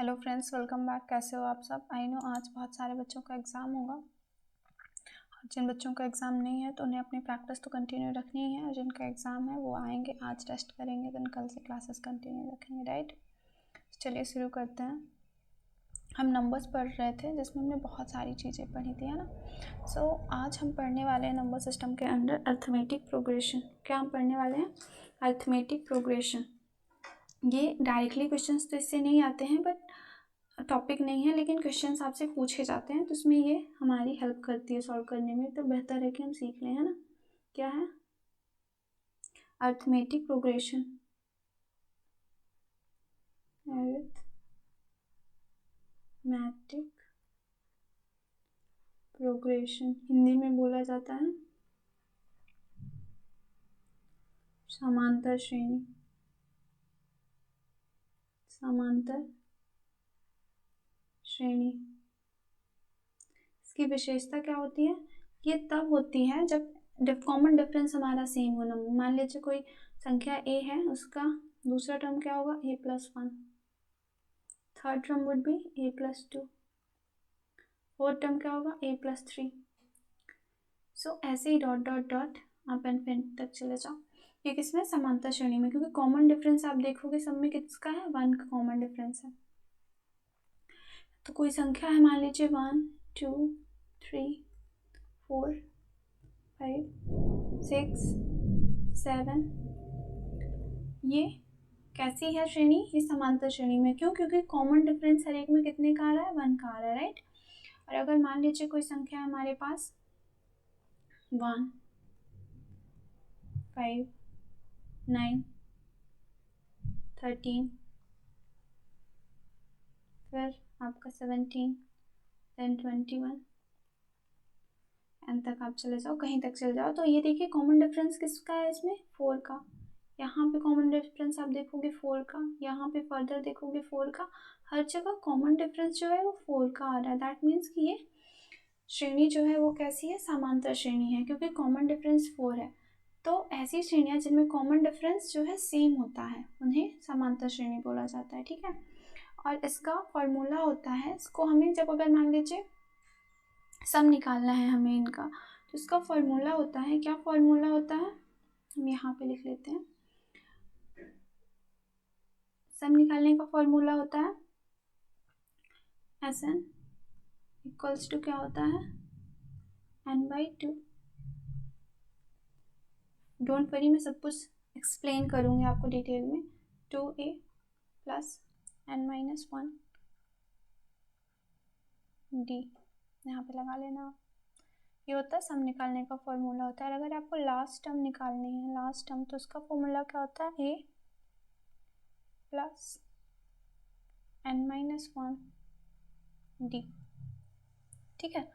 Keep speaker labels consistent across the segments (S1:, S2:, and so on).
S1: Hello friends, welcome back. कैसे हो आप सब? आई नो आज बहुत सारे बच्चों का एग्ज़ाम होगा और जिन बच्चों का एग्ज़ाम नहीं है तो उन्हें अपनी प्रैक्टिस तो कंटिन्यू रखनी ही है, और जिनका एग्ज़ाम है वो आएंगे, आज टेस्ट करेंगे, देन कल से क्लासेस कंटिन्यू रखेंगे, राइट। चलिए शुरू करते हैं। हम नंबर्स पढ़ रहे थे जिसमें हमने बहुत सारी चीज़ें पढ़ी थी, है ना। सो आज हम पढ़ने वाले हैं नंबर सिस्टम के अंडर अर्थमेटिक प्रोग्रेशन। क्या हम पढ़ने वाले हैं? Arithmetic progression. ये डायरेक्टली क्वेश्चंस तो इससे नहीं आते हैं, बट टॉपिक नहीं है, लेकिन क्वेश्चंस आपसे पूछे जाते हैं तो उसमें ये हमारी हेल्प करती है सॉल्व करने में, तो बेहतर है कि हम सीख लें, है ना। क्या है? Arithmetic progression. Arithmetic progression Hindi में बोला जाता है समांतर श्रेणी। समांतर श्रेणी। इसकी विशेषता क्या होती है? ये तब होती है जब कॉमन डिफरेंस हमारा सेम हो नंबर। मान लीजिए कोई संख्या ए है, उसका दूसरा टर्म क्या होगा? a+1। Third term would be a+2। Fourth term क्या होगा? a+3। सो ऐसे ही डॉट डॉट डॉट आप एंड तक चले जाओ। ये किसमें? समांतर श्रेणी में, क्योंकि कॉमन डिफरेंस आप देखोगे सब में किसका है? 1 का कॉमन डिफरेंस है। तो कोई संख्या है, मान लीजिए 1 2 3 4 5 6 7। ये कैसी है श्रेणी? ये समांतर श्रेणी में। क्यों? क्योंकि कॉमन डिफरेंस हर एक में कितने का आ रहा है? 1 का आ रहा है, राइट। और अगर मान लीजिए कोई संख्या है हमारे पास 1 5 9 13, फिर आपका 17, देन 21 एंड तक आप चले जाओ, कहीं तक चले जाओ, तो ये देखिए कॉमन डिफरेंस किसका है इसमें? 4 का। यहाँ पे कॉमन डिफरेंस आप देखोगे 4 का, यहाँ पे फर्दर देखोगे 4 का। हर जगह कॉमन डिफरेंस जो है वो 4 का आ रहा है। दैट मीन्स कि ये श्रेणी जो है वो कैसी है? समांतर श्रेणी है, क्योंकि कॉमन डिफरेंस 4 है। तो ऐसी श्रेणियाँ जिनमें कॉमन डिफरेंस जो है सेम होता है उन्हें समांतर श्रेणी बोला जाता है, ठीक है। और इसका फॉर्मूला होता है, इसको हमें जब अगर मान लीजिए सम निकालना है हमें इनका, तो इसका फॉर्मूला होता है, क्या फॉर्मूला होता है? हम यहाँ पे लिख लेते हैं। सम निकालने का फॉर्मूला होता है Sn इक्वल्स टू क्या होता है? n/2। डोंट वरी, मैं सब कुछ एक्सप्लेन करूँगी आपको डिटेल में। 2a + n-1 d यहाँ पे लगा लेना। ये होता है सम निकालने का फॉर्मूला होता है। अगर आपको लास्ट टर्म निकालनी है, लास्ट टर्म, तो उसका फॉर्मूला क्या होता है? a + n-1 d, ठीक है।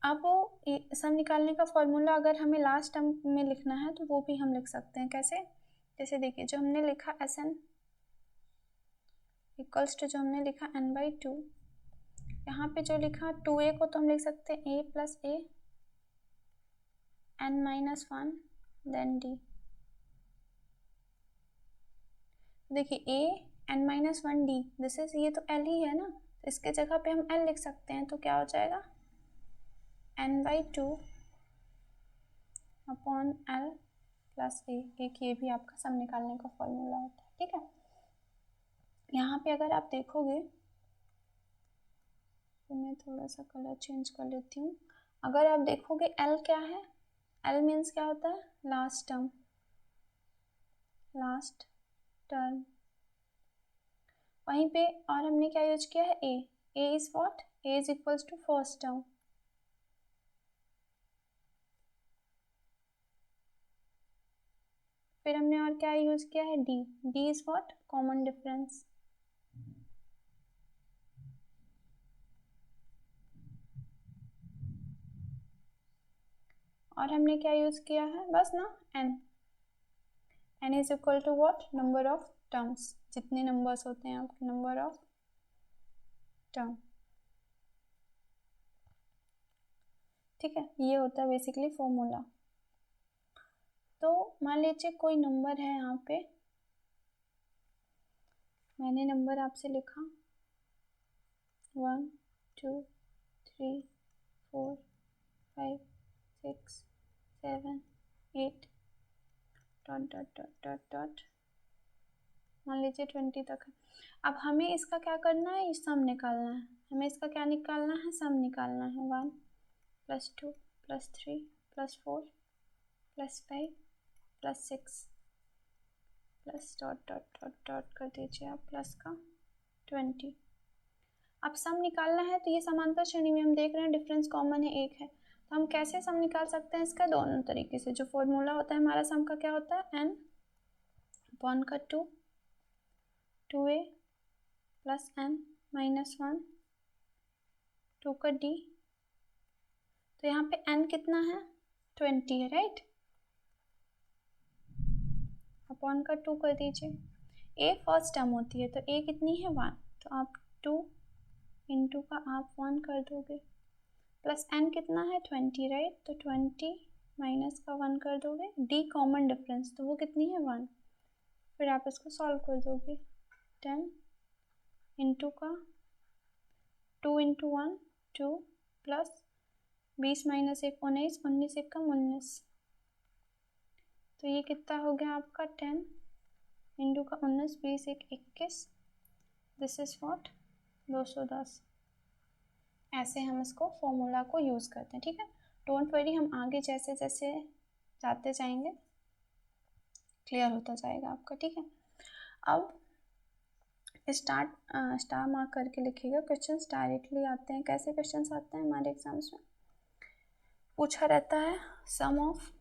S1: अब वो सम निकालने का फॉर्मूला अगर हमें लास्ट टर्म में लिखना है तो वो भी हम लिख सकते हैं। कैसे? जैसे देखिए, जो हमने लिखा Sn इक्वल्स टू जो हमने लिखा n/2, यहाँ पे जो लिखा 2a को तो हम लिख सकते हैं a + a n-1 then d। देखिए a n-1 d, this is, ये तो l ही है ना, तो इसके जगह पे हम l लिख सकते हैं, तो क्या हो जाएगा? n/2 upon l + a। एक ये भी आपका सम निकालने का फॉर्मूला होता है, ठीक है। यहाँ पे अगर आप देखोगे तो मैं थोड़ा सा कलर चेंज कर लेती हूँ। अगर आप देखोगे L क्या है? L मीन्स क्या होता है? Last term. Last term. वहीं पे और हमने क्या यूज किया है? A is what? A is equals to first term. फिर हमने और क्या यूज किया है? D is what? Common difference. और हमने क्या यूज किया है? बस ना, n is equal to what? Number of terms. जितने नंबर्स होते हैं आपके, नंबर ऑफ टर्म, ठीक है। ये होता है बेसिकली फॉर्मूला। तो मान लीजिए कोई नंबर है यहाँ पे मैंने नंबर आपसे लिखा 1 2 3 4 5 6 7 8 dot dot dot dot dot, मान लीजिए 20 तक है। अब हमें इसका क्या करना है, सम निकालना है। हमें इसका क्या निकालना है, सम निकालना है। 1 + 2 + 3 + 4 + 5 + 6 plus dot dot dot dot कर दीजिए आप प्लस का 20। अब सम निकालना है तो ये समांतर श्रेणी में हम देख रहे हैं डिफरेंस कॉमन है, 1 है। तो हम कैसे सम निकाल सकते हैं इसका, दोनों तरीके से। जो फॉर्मूला होता है हमारा सम का क्या होता है, n अपॉन का 2 2a + n - 1 2 का d। तो यहाँ पे n कितना है, 20 है, राइट। अपॉन का 2 कर दीजिए। a फर्स्ट टर्म होती है तो a कितनी है, 1। तो आप 2 इंटू का आप 1 कर दोगे, प्लस n कितना है, 20, राइट। तो 20 माइनस का 1 कर दोगे, d कॉमन डिफरेंस तो वो कितनी है, 1। फिर आप इसको सॉल्व कर दोगे। 10 इंटू का 2 इंटू 1 2 प्लस 20 माइनस 1 19 19 1 का 19। तो ये कितना हो गया आपका 10 इंटू का 19 20 1 21। This is what 210। ऐसे हम इसको फॉर्मूला को यूज़ करते हैं, ठीक है। डोंट वरी, हम आगे जैसे जैसे जाते जाएंगे क्लियर होता जाएगा आपका, ठीक है। अब स्टार मार्क करके लिखिएगा। क्वेश्चंस डायरेक्टली आते हैं। कैसे क्वेश्चंस आते हैं हमारे एग्जाम्स में, पूछा रहता है सम ऑफ,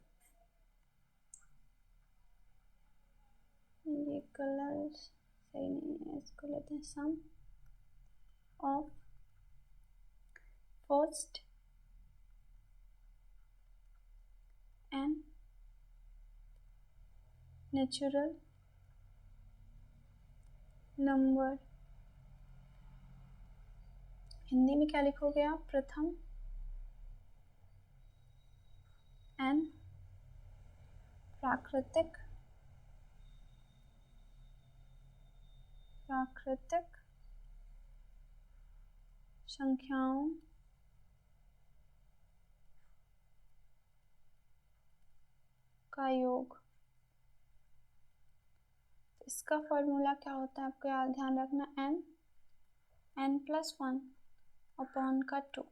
S1: ये कलर सही नहीं है, इसको लेते हैं, sum of first n natural number. Hindi में क्या लिखोगे आप, प्रथम एन प्राकृतिक संख्याओं का योग। इसका फॉर्मूला क्या होता है आपको याद ध्यान रखना, n + 1 अपॉन का 2।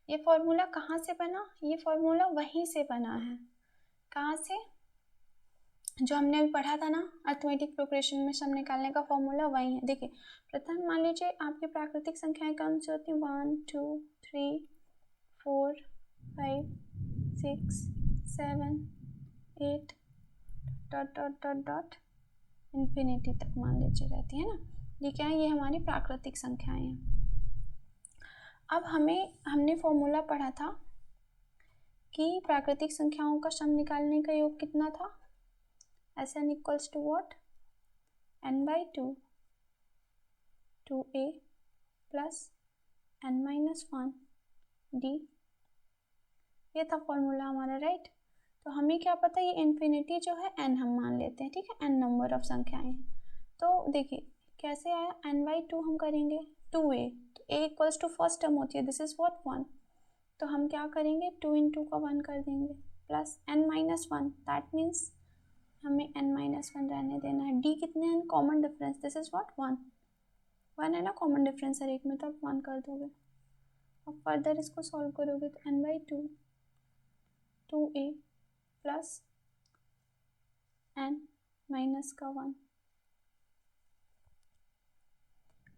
S1: ये फॉर्मूला कहाँ से बना, ये फॉर्मूला वहीं से बना है। कहाँ से, जो हमने अभी पढ़ा था ना अरिथमेटिक प्रोग्रेशन में सम निकालने का फॉर्मूला वही है। देखिए प्रथम मान लीजिए आपकी प्राकृतिक संख्याएं कौन सी होती हैं, 1 2 3 4 5 6 7 8 dot dot dot dot infinity तक मान लीजिए रहती है ना। ये क्या है, ये हमारी प्राकृतिक संख्याएं हैं। अब हमने फॉर्मूला पढ़ा था कि प्राकृतिक संख्याओं का सम निकालने का योग कितना था, Sn equals to what, n/2 2a plus n-1 d। ये था फॉर्मूला हमारा, राइट। तो हमें क्या पता, ये इन्फिनिटी जो है n हम मान लेते हैं, ठीक है, n नंबर ऑफ संख्याएं हैं। तो देखिए कैसे आया, n/2 हम करेंगे 2a, तो a equals to first term होती है, दिस इज व्हाट 1। तो हम क्या करेंगे, 2 इंटू का 1 कर देंगे प्लस n-1, दैट मीन्स हमें n-1 रहने देना है। d कितने हैं, common difference, this is what 1 है ना कॉमन डिफरेंस हर एक में, तो आप 1 कर दोगे। अब फर्दर इसको सॉल्व करोगे तो n/2 2a plus n minus का 1,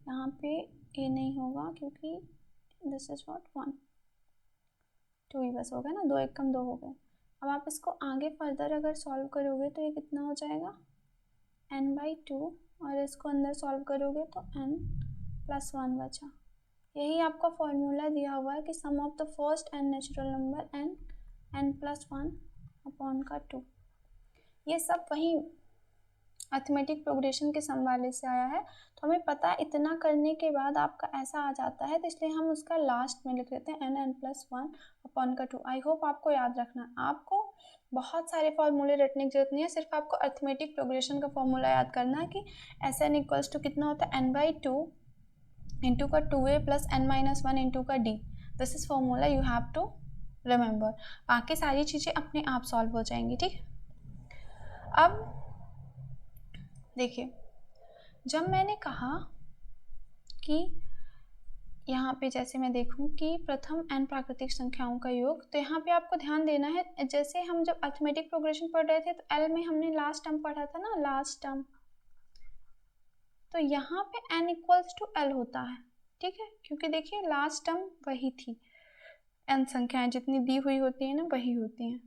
S1: यहाँ पे a नहीं होगा क्योंकि दिस इज व्हाट 1 2 ही बस हो गया ना, 2 1 कम 2 हो गए। अब आप इसको आगे फर्दर अगर सॉल्व करोगे तो ये कितना हो जाएगा, n/2, और इसको अंदर सॉल्व करोगे तो n+1 बचा। यही आपका फॉर्मूला दिया हुआ है कि sum of the first n natural number n+1 upon का 2। ये सब वही अरिथमेटिक प्रोग्रेशन के सम वाले से आया है। तो हमें पता है इतना करने के बाद आपका ऐसा आ जाता है, तो इसलिए हम उसका लास्ट में लिख लेते हैं n+1 अपॉन का 2। आई होप आपको याद रखना, आपको बहुत सारे फॉर्मूले रटने की जरूरत नहीं है, सिर्फ आपको अर्थमेटिक प्रोग्रेशन का फॉर्मूला याद करना है कि Sn इक्वल्स टू कितना होता है n/2 इंटू का 2a प्लस n-1 इंटू का d। This is formula you have to remember. बाकी सारी चीज़ें अपने आप सॉल्व हो जाएंगी। ठीक, अब देखिए, जब मैंने कहा कि यहाँ पे जैसे मैं देखूँ कि प्रथम n प्राकृतिक संख्याओं का योग, तो यहाँ पे आपको ध्यान देना है, जैसे हम जब अर्थमेटिक प्रोग्रेशन पढ़ रहे थे तो L में हमने लास्ट टर्म पढ़ा था ना, लास्ट टर्म, तो यहाँ पे n इक्वल्स टू L होता है। ठीक है, क्योंकि देखिए लास्ट टर्म वही थी, n संख्याएं जितनी दी हुई होती हैं ना वही होती हैं।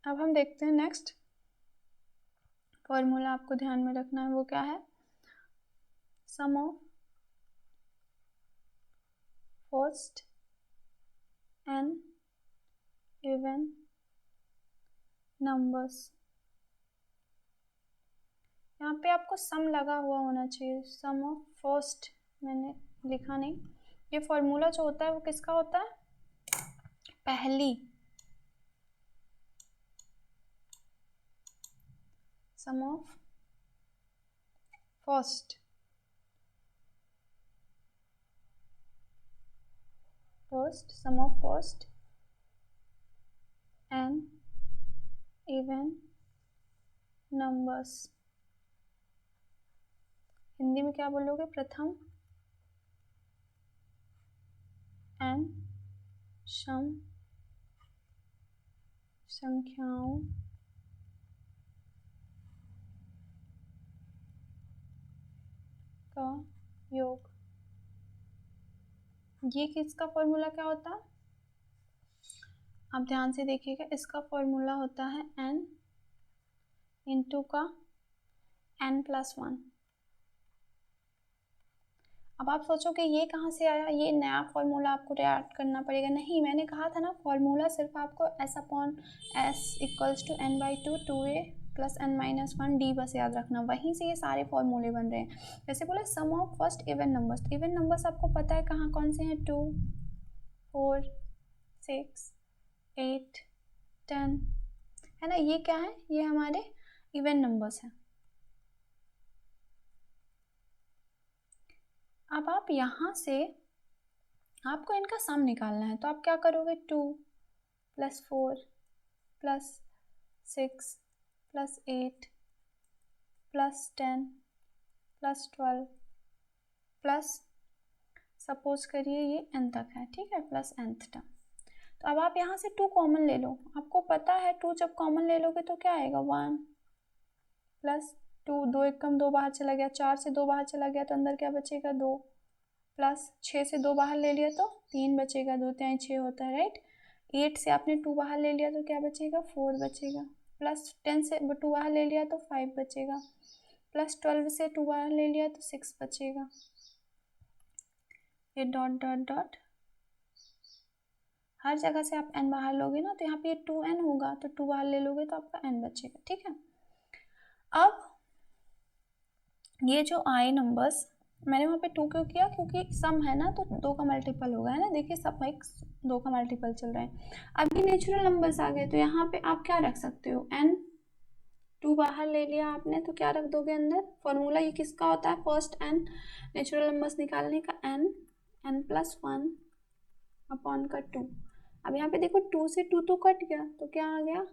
S1: अब हम देखते हैं नेक्स्ट फॉर्मूला, आपको ध्यान में रखना है, वो क्या है, sum of first n even numbers. यहाँ पे आपको सम लगा हुआ होना चाहिए, सम ऑफ फर्स्ट मैंने लिखा नहीं। ये फॉर्मूला जो होता है वो किसका होता है, पहली sum of first sum of first n even numbers. Hindi में क्या बोलोगे, प्रथम n सम संख्याओं का योग। ये किसका फॉर्मूला क्या होता है, आप ध्यान से देखिएगा, इसका फॉर्मूला होता है n इंटू का n+1। अब आप सोचोगे ये कहाँ से आया, ये नया फॉर्मूला आपको याद करना पड़ेगा। नहीं, मैंने कहा था ना फॉर्मूला सिर्फ आपको S/S equals to n/2 2a plus n-1 d बस याद रखना, वहीं से ये सारे फॉर्मूले बन रहे हैं। जैसे बोला sum of first even numbers, even numbers आपको पता है कहाँ कौन से हैं, 2 4 6 8 10 है ना, ये क्या है, ये हमारे इवन नंबर्स हैं। अब आप यहाँ से आपको इनका सम निकालना है, तो आप क्या करोगे, 2 + 4 + 6 + 8 + 10 + 12 प्लस, सपोज करिए ये n तक है, ठीक है, प्लस nth टर्म। तो अब आप यहाँ से 2 कॉमन ले लो, आपको पता है 2 जब कॉमन ले लोगे तो क्या आएगा, 1 + 2, 2 1 कम 2 बाहर चला गया, 4 से 2 बाहर चला गया तो अंदर क्या बचेगा, 2 प्लस 6 से 2 बाहर ले लिया तो 3 बचेगा, 2 3 6 होता है, राइट। 8 से आपने 2 बाहर ले लिया तो क्या बचेगा, 4 बचेगा, प्लस 10 से 2 बाहर ले लिया तो 5 बचेगा, प्लस 12 से 2 बाहर ले लिया तो 6 बचेगा। ये डॉट डॉट डॉट हर जगह से आप n बाहर लोगे ना तो यहाँ पे 2n होगा, तो 2 बाहर ले लोगे तो आपका n बचेगा। ठीक है, अब ये जो आए नंबर्स, मैंने वहाँ पे 2 क्यों किया, क्योंकि सम है ना तो 2 का मल्टीपल होगा, है ना, देखिए सब एक 2 का मल्टीपल चल रहा है। अब ये नेचुरल नंबर्स आ गए तो यहाँ पे आप क्या रख सकते हो, n, 2 बाहर ले लिया आपने तो क्या रख दोगे अंदर, फॉर्मूला ये किसका होता है, फर्स्ट n नेचुरल नंबर्स निकालने का, n+1 अपॉन का 2। अब यहाँ पे देखो 2 से 2 तो कट गया तो क्या आ गया,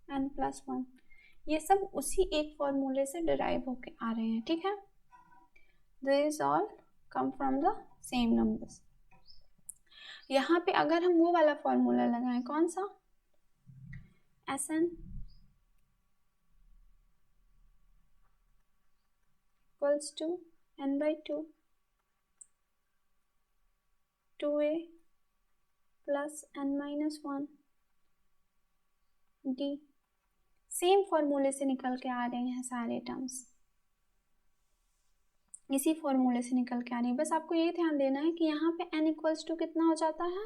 S1: n+1। ये सब उसी एक फॉर्मूले से डिराइव होके आ रहे हैं। ठीक है, this all come from the same numbers. यहाँ पे अगर हम वो वाला फॉर्मूला लगाएं, कौन सा, Sn equals to n/2 2a plus n-1 d, same फॉर्मूले से निकल के आ रहे हैं सारे टर्म्स, इसी फॉर्मूले से निकल के आ रही है। बस आपको ये ध्यान देना है कि यहाँ पे n इक्वल्स टू कितना हो जाता है,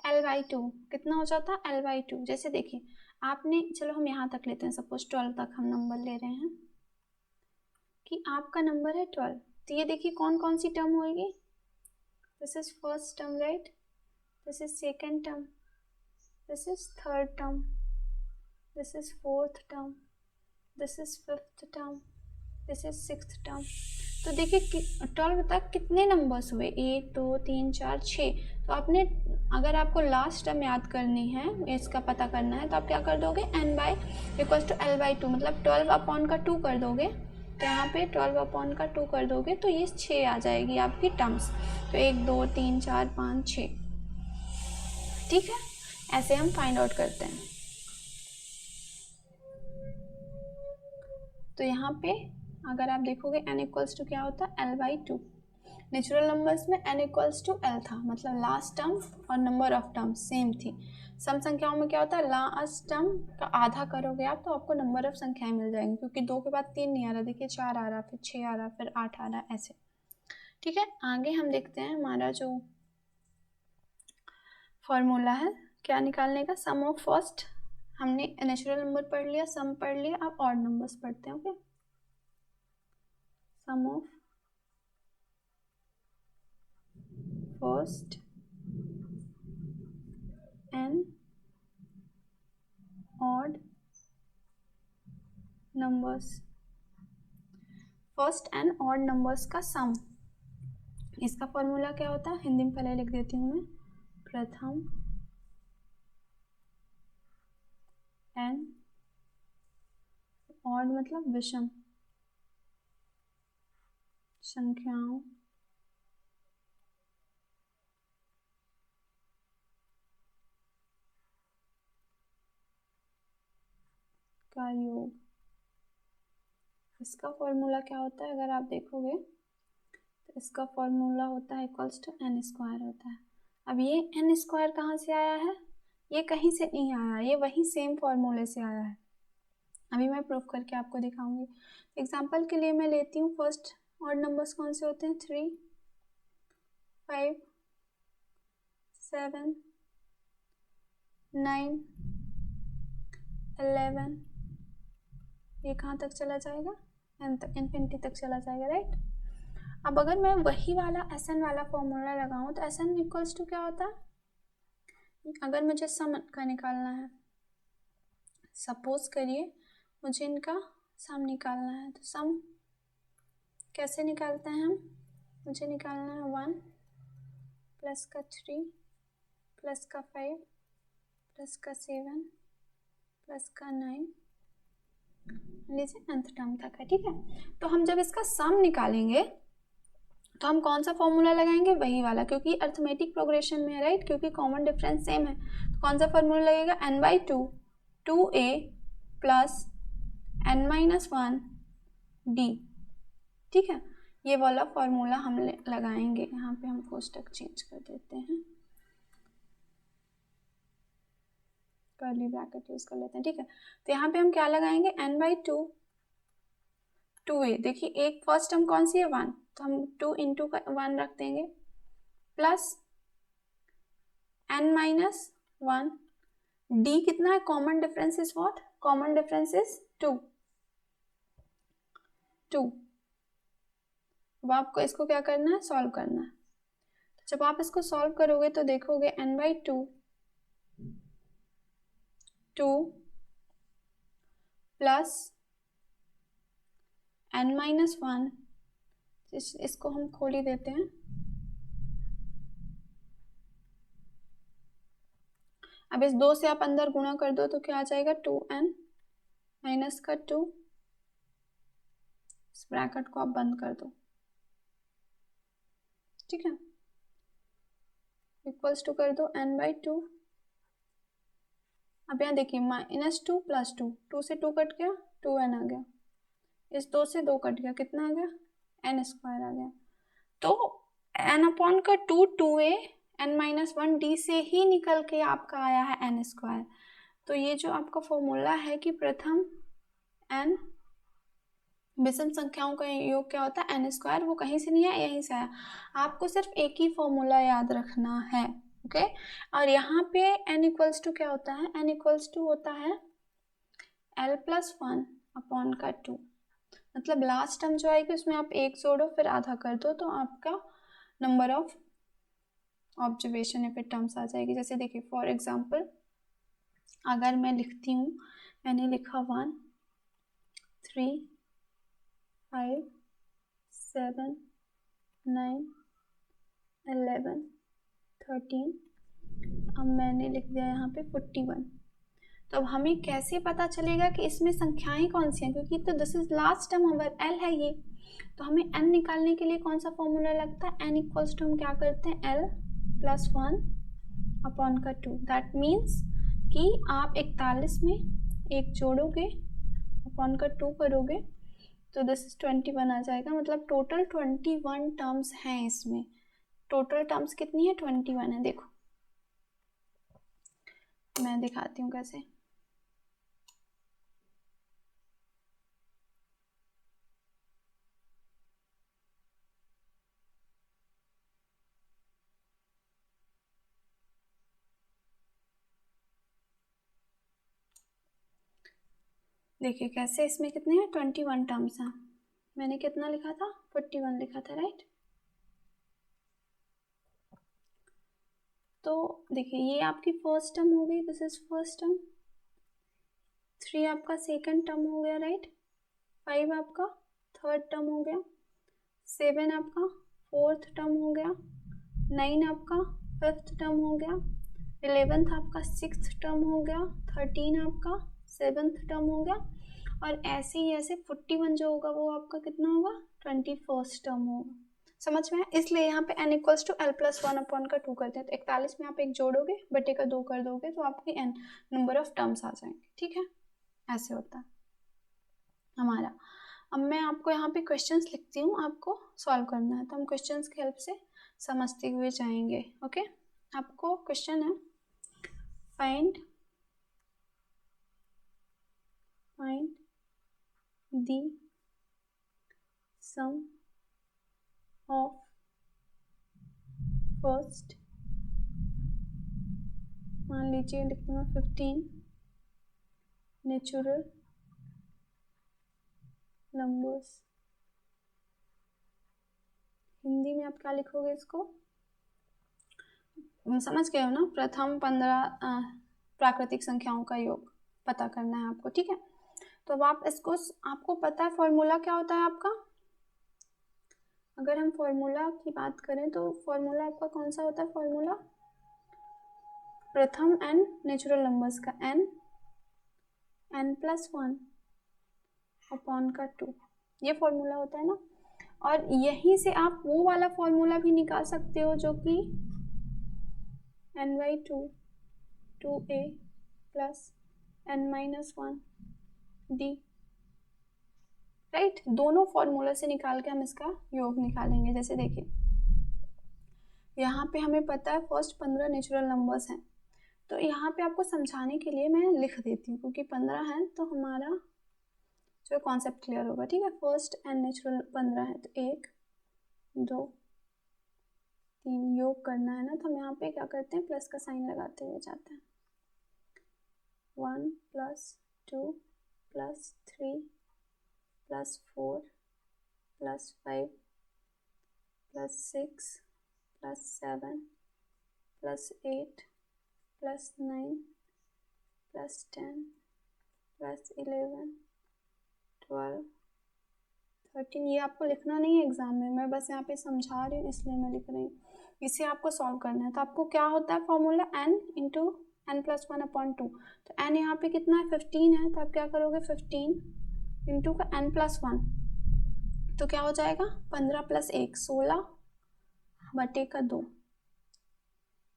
S1: L/2, कितना हो जाता है, L/2। जैसे देखिए आपने, चलो हम यहाँ तक लेते हैं, सपोज 12 तक हम नंबर ले रहे हैं कि आपका नंबर है 12, तो ये देखिए कौन कौन सी टर्म होगी, this is first term, right, this is second term, this is third term, this is fourth term, this is fifth term, this is sixth term. तो देखिए 12 तक कितने नंबर्स हुए, 1 2 3 4 6। तो आपने अगर आपको लास्ट टर्म याद करनी है, इसका पता करना है, तो आप क्या कर दोगे, n by equals to l by 2, मतलब 12 अपॉन का 2 कर दोगे। तो यहाँ पे 12 अपॉन का 2 कर दोगे तो ये 6 आ जाएगी आपकी टर्म्स। तो 1 2 3 4 5 6, ठीक है। ऐसे हम फाइंड आउट करते हैं। तो यहाँ पे अगर आप देखोगे n इक्वल्स टू क्या होता है, l बाई 2। नेचुरल नंबर्स में n इक्वल्स टू l था, मतलब लास्ट टर्म और नंबर ऑफ टर्म सेम थी। सम संख्याओं में क्या होता है, लास्ट टर्म का आधा करोगे आप तो आपको नंबर ऑफ संख्याएं मिल जाएंगी, क्योंकि 2 के बाद 3 नहीं आ रहा, देखिए 4 आ रहा, फिर 6 आ रहा, फिर 8 आ रहा, ऐसे, ठीक है। आगे हम देखते हैं हमारा जो फॉर्मूला है क्या निकालने का, सम ऑफ फर्स्ट। हमने नेचुरल नंबर पढ़ लिया, सम पढ़ लिया, अब ऑड नंबर्स पढ़ते हैं। Okay, sum of first and odd numbers, first and odd numbers का सम। इसका फॉर्मूला क्या होता है, हिंदी में पहले लिख देती हूँ मैं, प्रथम एंड ऑड मतलब विषम संख्याओं का योग। इसका फॉर्मूला क्या होता है, अगर आप देखोगे तो इसका फॉर्मूला होता है इक्वल्स टू n स्क्वायर होता है। अब ये n स्क्वायर कहाँ से आया है, ये कहीं से नहीं आया, ये वही सेम फॉर्मूले से आया है। अभी मैं प्रूफ करके आपको दिखाऊंगी। एग्जाम्पल के लिए मैं लेती हूँ फर्स्ट ऑड नंबर्स कौन से होते हैं, 3 5 7 9 11। ये कहाँ तक चला जाएगा, n तक, इन्फिनिटी तक चला जाएगा, राइट। अब अगर मैं वही वाला Sn वाला फॉर्मूला लगाऊं तो Sn इक्वल्स टू क्या होता है, अगर मुझे सम का निकालना है, सपोज करिए मुझे इनका सम निकालना है, तो सम कैसे निकालते हैं हम, मुझे निकालना है 1 प्लस का 3 प्लस का 5 प्लस का 7 प्लस का 9, लीजिए nth टर्म तक है, ठीक है। तो हम जब इसका सम निकालेंगे तो हम कौन सा फॉर्मूला लगाएंगे, वही वाला, क्योंकि अर्थमेटिक प्रोग्रेशन में है, राइट, क्योंकि कॉमन डिफरेंस सेम है। तो कौन सा फॉर्मूला लगेगा, n by 2 2a plus n minus 1 d, ठीक है। ये वाला फॉर्मूला हम लगाएंगे। यहाँ पे हम कोष्टक चेंज कर देते हैं, कर्ली ब्रैकेट यूज कर लेते हैं, ठीक है। तो यहाँ पे हम क्या लगाएंगे, n बाई 2 2a, देखिए एक फर्स्ट टर्म कौन सी है, 1, तो हम 2 इंटू 1 रख देंगे, प्लस n माइनस 1 d, कितना है, common difference is what, common difference is 2। अब आपको इसको क्या करना है, सॉल्व करना है। तो जब आप इसको सॉल्व करोगे तो देखोगे n by 2 plus n minus 1, इसको हम खोल ही देते हैं। अब इस 2 से आप अंदर गुणा कर दो तो क्या आ जाएगा, 2n माइनस का 2, इस ब्रैकेट को आप बंद कर दो, ठीक है, इक्वल्स टू कर दो n बाई 2। अब यहाँ देखिए माइनस 2 प्लस 2, 2 से 2 कट गया, 2n आ गया, इस 2 से 2 कट गया, कितना आ गया, n स्क्वायर आ गया। तो n अपॉन का 2 2a n माइनस 1 d से ही निकल के आपका आया है n स्क्वायर। तो ये जो आपका फॉर्मूला है कि प्रथम n विषम संख्याओं का योग क्या होता है, n स्क्वायर, वो कहीं से नहीं आया, यहीं से आया। आपको सिर्फ एक ही फॉर्मूला याद रखना है, ओके। और यहाँ पे n इक्वल्स टू क्या होता है, n इक्वल्स टू होता है l प्लस 1 अपॉन का 2, मतलब लास्ट टर्म जो आएगी उसमें आप 1 जोड़ो फिर आधा कर दो तो आपका नंबर ऑफ ऑब्जर्वेशन या फिर टर्म्स आ जाएगी। जैसे देखिए फॉर एग्जांपल अगर मैं लिखती हूँ, मैंने लिखा 1 3 5 7 9 11 13, अब मैंने लिख दिया यहाँ पे 41। तो अब हमें कैसे पता चलेगा कि इसमें संख्याएं कौन सी हैं, क्योंकि तो this is last term our L है ये। तो हमें एन निकालने के लिए कौन सा फॉर्मूला लगता है, एन इक्वल्स टू हम क्या करते हैं, एल प्लस 1 अपॉन का 2। दैट मीन्स कि आप 41 में एक जोड़ोगे अपॉन का 2 करोगे तो दिस इज 21 आ जाएगा। मतलब टोटल 21 टर्म्स हैं इसमें। टोटल टर्म्स कितनी है, 21 है। देखो मैं दिखाती हूँ कैसे। देखिए कैसे, इसमें कितने हैं, 21 टर्म्स हैं। मैंने कितना लिखा था, 41 लिखा था, राइट। तो देखिए ये आपकी फर्स्ट टर्म हो गई, दिस इज फर्स्ट टर्म। 3 आपका सेकंड टर्म हो गया, राइट। 5 आपका थर्ड टर्म हो गया। 7 आपका फोर्थ टर्म हो गया। 9 आपका फिफ्थ टर्म हो गया। 11th आपका सिक्स्थ टर्म हो गया। 13 आपका सेवन्थ टर्म हो गया। और ऐसे ही ऐसे 41 जो होगा वो आपका कितना होगा, 21st टर्म होगा। समझ में है, इसलिए यहाँ पे n equals to L plus 1 upon का 2 करते हैं। तो 41 में आप एक जोड़ोगे बटे का 2 कर दोगे तो आपकी n नंबर ऑफ टर्म्स आ जाएंगे। ठीक है, ऐसे होता है हमारा। अब मैं आपको यहाँ पे क्वेश्चंस लिखती हूँ, आपको सॉल्व करना है। तो हम क्वेश्चंस की हेल्प से समझते हुए जाएंगे। ओके, आपको क्वेश्चन है, find the sum of first, मान लीजिए लिखती हूँ 15 नेचुरल नंबर्स। हिंदी में आप क्या लिखोगे इसको, समझ गए हो ना। प्रथम 15 प्राकृतिक संख्याओं का योग पता करना है आपको। ठीक है, तो अब आप इसको, आपको पता है फॉर्मूला क्या होता है आपका। अगर हम फॉर्मूला की बात करें तो फॉर्मूला आपका कौन सा होता है, फॉर्मूला प्रथम एन नेचुरल नंबर्स का n प्लस 1 अपॉन का 2, ये फॉर्मूला होता है ना। और यहीं से आप वो वाला फॉर्मूला भी निकाल सकते हो जो कि n/2 2a plus n-1 d, right. दोनों फॉर्मूला से निकाल के हम इसका योग निकालेंगे। जैसे देखिए यहाँ पे हमें पता है फर्स्ट 15 नेचुरल नंबर्स हैं, तो यहाँ पे आपको समझाने के लिए मैं लिख देती हूँ, क्योंकि 15 है तो हमारा जो कॉन्सेप्ट क्लियर होगा। ठीक है, फर्स्ट एंड नेचुरल 15 है, तो 1 2 3 योग करना है ना, तो हम यहाँ पे क्या करते हैं, प्लस का साइन लगाते हुए जाते हैं। 1 plus 2 plus 3 plus 4 plus 5 plus 6 plus 7 plus 8 plus 9 plus 10 plus 11 12 13। ये आपको लिखना नहीं है एग्जाम में, मैं बस यहाँ पे समझा रही हूँ इसलिए मैं लिख रही हूँ। इसे आपको सॉल्व करना है। तो आपको क्या होता है formula, n into n plus 1 upon 2। तो n यहाँ पे कितना है, 15 है, तो आप क्या करोगे, 15 इंटू का n प्लस 1, तो क्या हो जाएगा, 15 प्लस 1 16 बटे का 2।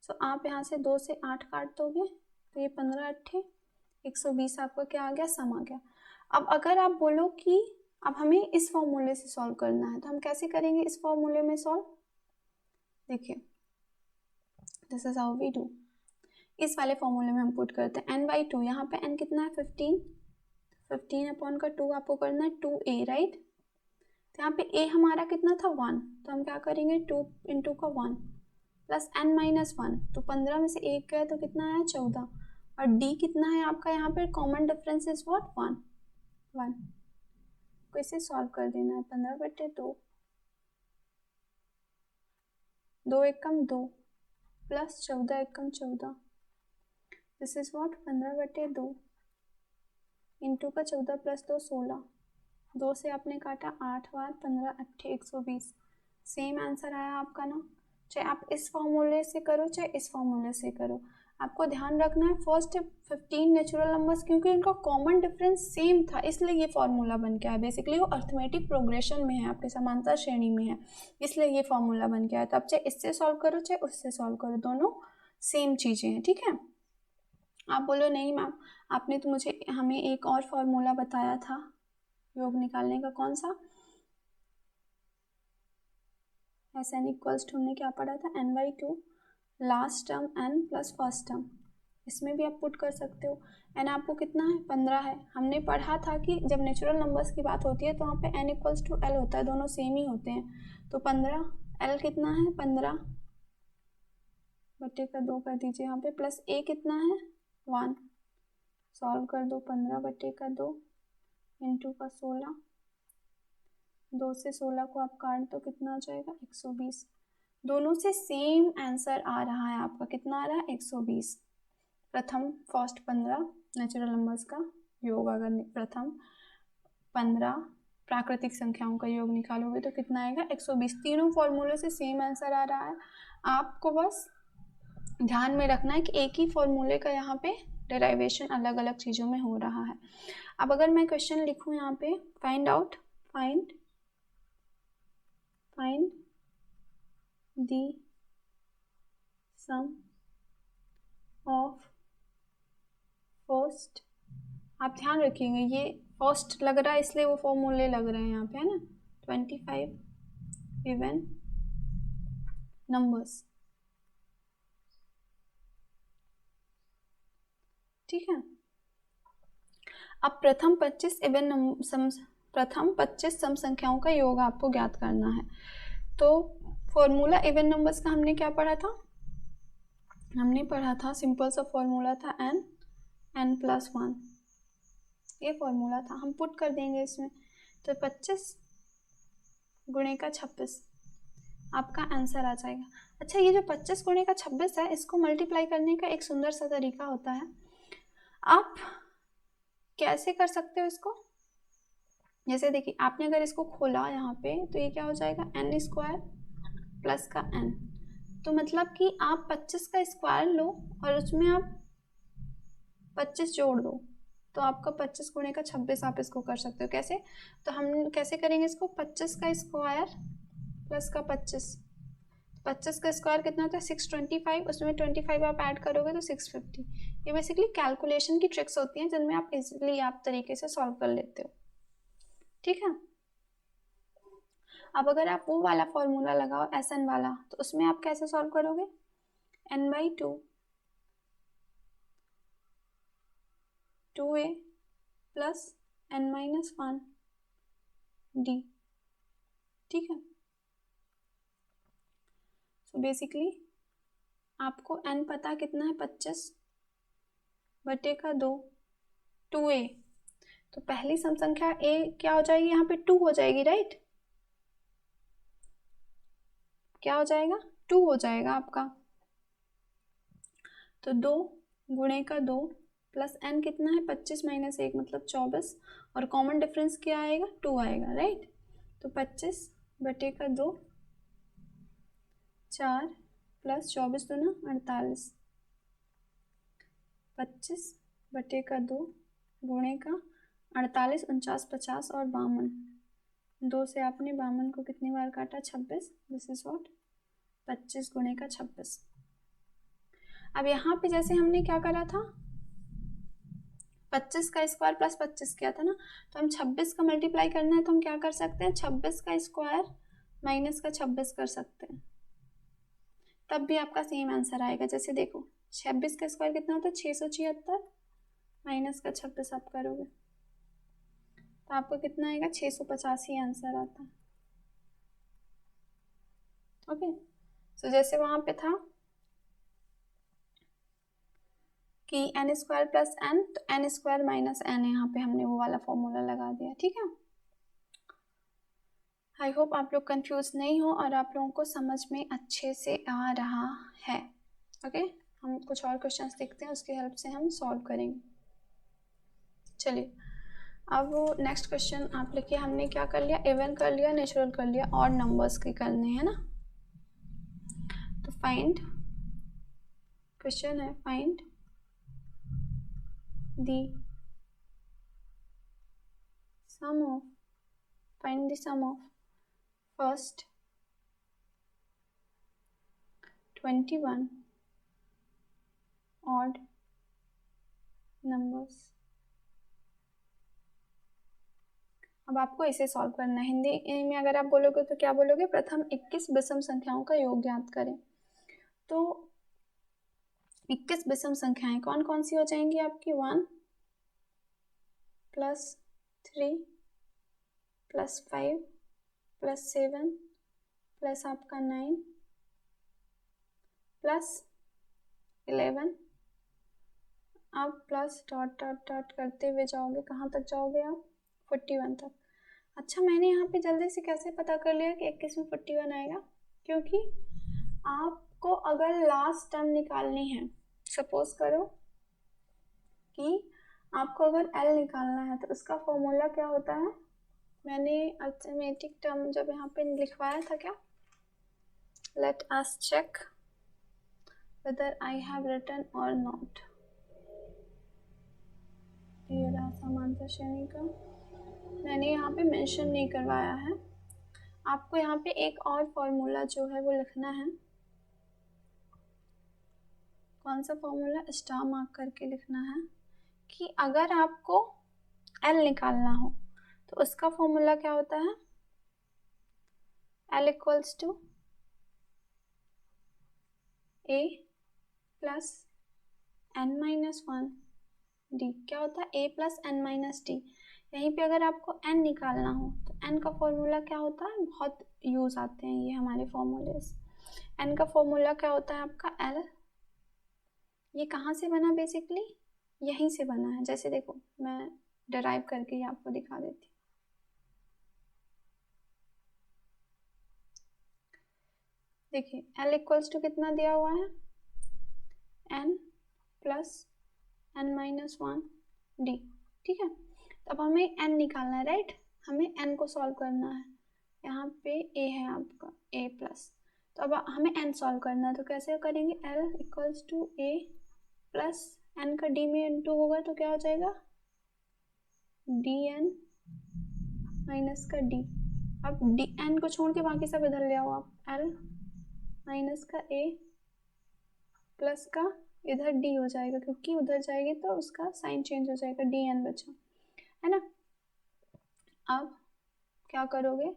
S1: तो आप यहाँ से 2 से 8 काट दोगे तो ये 15 8 120 आपका क्या आ गया, सम आ गया। अब अगर आप बोलो कि अब हमें इस फॉर्मूले से सॉल्व करना है, तो हम कैसे करेंगे इस फॉर्मूले में सॉल्व। देखिए this is how we do. इस वाले फॉर्मूले में हम पुट करते हैं n/2, यहाँ पे n कितना है, 15 अपॉन का 2 आपको करना है 2a, राइट। तो यहाँ पे a हमारा कितना था, 1, तो हम क्या करेंगे 2 इंटू का 1 प्लस n-1, तो 15 में से 1 गया तो कितना आया, 14। और d कितना है आपका, यहाँ पे कॉमन डिफरेंस इज व्हाट, 1 को इसे सॉल्व कर देना है। 15 बटे 2, 2 एकम 2 plus 14 Ekam 14 this is what 15/2 into का 14 प्लस 2 16, 2 से आपने काटा 8 बार 15 8 120, सेम आंसर आया आपका ना। चाहे आप इस फॉर्मूले से करो चाहे इस फॉर्मूले से करो, आपको ध्यान रखना है फर्स्ट 15 नेचुरल नंबर्स क्योंकि उनका कॉमन डिफरेंस सेम था इसलिए ये फॉर्मूला बन के आया। बेसिकली वो अर्थमेटिक प्रोग्रेशन में है, आपके समांतर श्रेणी में है, इसलिए ये फॉर्मूला बन के आया। तो आप चाहे इससे सॉल्व करो चाहे उससे सॉल्व करो, दोनों सेम चीज़ें हैं, ठीक है। आप बोलो नहीं मैम आपने तो मुझे हमें एक और फॉर्मूला बताया था योग निकालने का, कौन सा? SN इक्वल्स टू हमने क्या पढ़ा था, n/2 last term n plus first term, इसमें भी आप पुट कर सकते हो। n आपको कितना है 15 है, हमने पढ़ा था कि जब नेचुरल नंबर्स की बात होती है तो वहाँ पे n इक्वल्स टू l होता है, दोनों सेम ही होते हैं। तो 15 l कितना है 15/2 कर दीजिए यहाँ पे, प्लस a कितना है 1, सॉल्व कर दो 15/2 इंटू का 16, 2 से 16 को आप काट दो कितना आ जाएगा 120, दोनों से सेम आंसर आ रहा है आपका, कितना आ रहा है 120। प्रथम फर्स्ट 15 नेचुरल नंबर्स का योग, अगर प्रथम 15 प्राकृतिक संख्याओं का योग निकालोगे तो कितना आएगा 120, तीनों फॉर्मूले से सेम आंसर आ रहा है। आपको बस ध्यान में रखना है कि एक ही फॉर्मूले का यहाँ पे डेराइवेशन अलग अलग चीज़ों में हो रहा है। अब अगर मैं क्वेश्चन लिखूँ यहाँ पे find the sum of first, आप ध्यान रखिएगा ये फर्स्ट लग रहा है इसलिए वो फॉर्मूले लग रहे हैं यहाँ पे, है ना, 25 इवन नंबर्स, ठीक है। अब प्रथम 25 सम संख्याओं का योग आपको ज्ञात करना है। तो फॉर्मूला इवन नंबर्स का हमने क्या पढ़ा था, हमने पढ़ा था सिंपल सा फॉर्मूला था n प्लस 1, ये फॉर्मूला था, हम पुट कर देंगे इसमें। तो 25 गुणे का 26 आपका आंसर आ जाएगा। अच्छा ये जो 25 गुणे का 26 है इसको मल्टीप्लाई करने का एक सुंदर सा तरीका होता है, आप कैसे कर सकते हो इसको, जैसे देखिए आपने अगर इसको खोला यहाँ पे तो ये क्या हो जाएगा n² प्लस का n, तो मतलब कि आप 25 का स्क्वायर लो और उसमें आप 25 जोड़ दो तो आपका 25 गुणे का 26 आप इसको कर सकते हो। कैसे, तो हम कैसे करेंगे इसको, 25 का स्क्वायर प्लस का 25 का स्क्वायर कितना होता है 625, उसमें 25 आप ऐड करोगे तो 650। ये बेसिकली कैलकुलेशन की ट्रिक्स होती हैं जिनमें आप इजीली आप तरीके से सॉल्व कर लेते हो, ठीक है। अब अगर आप वो वाला फॉर्मूला लगाओ SN वाला तो उसमें आप कैसे सॉल्व करोगे, n/2 2a plus n-1 d, ठीक है। सो बेसिकली आपको n पता कितना है 25/2 2a, तो पहली सम संख्या a क्या हो जाएगी यहाँ पे 2 हो जाएगी, राइट, क्या हो जाएगा 2 हो जाएगा आपका। तो 2 गुणे का 2 प्लस n कितना है 25 माइनस 1 मतलब 24, और कॉमन डिफरेंस क्या आएगा 2 आएगा, राइट। तो 25/2 4 प्लस 24 दूना 48, 25/2 गुणे का 48 49 50 और 52, 2 से आपने 52 को कितनी बार काटा 26, दिस इज व्हाट 25 गुणे का 26। अब यहाँ पे जैसे हमने क्या करा था 25 का स्क्वायर प्लस 25 किया था ना, तो हम 26 का मल्टीप्लाई करना है तो हम क्या कर सकते हैं 26 का स्क्वायर माइनस का 26 कर सकते हैं, तब भी आपका सेम आंसर आएगा। जैसे देखो 26 का स्क्वायर कितना होता है 676 माइनस का 26 आप करोगे तो आपको कितना आएगा 685 आंसर आता है, ओके। सो जैसे वहां पे था कि n² प्लस n, तो n² माइनस n है, यहाँ पे हमने वो वाला फॉर्मूला लगा दिया, ठीक है। आई होप आप लोग कंफ्यूज नहीं हो और आप लोगों को समझ में अच्छे से आ रहा है, ओके। हम कुछ और क्वेश्चंस देखते हैं, उसकी हेल्प से हम सॉल्व करेंगे। चलिए अब नेक्स्ट क्वेश्चन आप लिखिए। हमने क्या कर लिया, इवन कर लिया, नेचुरल कर लिया, और नंबर्स के करने हैं ना। तो फाइंड, क्वेश्चन है find the sum of, find the sum of first 21 odd numbers। अब आपको इसे सॉल्व करना है। हिंदी में अगर आप बोलोगे तो क्या बोलोगे, प्रथम 21 विषम संख्याओं का योग ज्ञात करें। तो 21 विषम संख्याएं कौन कौन सी हो जाएंगी आपकी, 1 + 3 + 5 + 7 प्लस आपका 9 + 11। आप प्लस डॉट डॉट डॉट करते हुए जाओगे, कहाँ तक जाओगे आप, 41 तक। अच्छा मैंने यहाँ पे जल्दी से कैसे पता कर लिया कि 21 में 41 आएगा, क्योंकि आपको अगर लास्ट टर्म निकालनी है, सपोज करो कि आपको अगर L निकालना है तो उसका फॉर्मूला क्या होता है, मैंने अर्थमेटिक टर्म जब यहाँ पे लिखवाया था क्या, let us check whether I have written or not। ये रहा समांतर श्रेणी का, मैंने यहाँ पे मेंशन नहीं करवाया है। आपको यहाँ पे एक और फॉर्मूला जो है वो लिखना है। कौन सा फॉर्मूला, स्टार मार्क करके लिखना है कि अगर आपको L निकालना हो तो उसका फॉर्मूला क्या होता है, L = A + n-1 D। क्या होता है, A + n-D। यहीं पे अगर आपको n निकालना हो तो n का फॉर्मूला क्या होता है, बहुत यूज आते हैं ये हमारे फॉर्मूलेस। n का फॉर्मूला क्या होता है आपका L। ये कहाँ से बना, बेसिकली यहीं से बना है। जैसे देखो मैं डिराइव करके ही आपको दिखा देती हूँ। देखिए L = कितना दिया हुआ है, n + n-1 D। ठीक है, तो अब हमें n निकालना है, राइट। हमें n को सॉल्व करना है। यहाँ पे a है आपका A+, तो अब हमें n सॉल्व करना है। तो कैसे करेंगे, L = A + n का d में इंटू होगा तो क्या हो जाएगा, dn - का d। अब n को छोड़ के बाकी सब इधर ले आओ आप, L - का A प्लस का इधर d हो जाएगा, क्योंकि उधर जाएगी तो उसका साइन चेंज हो जाएगा, dn बचा है ना। अब क्या करोगे,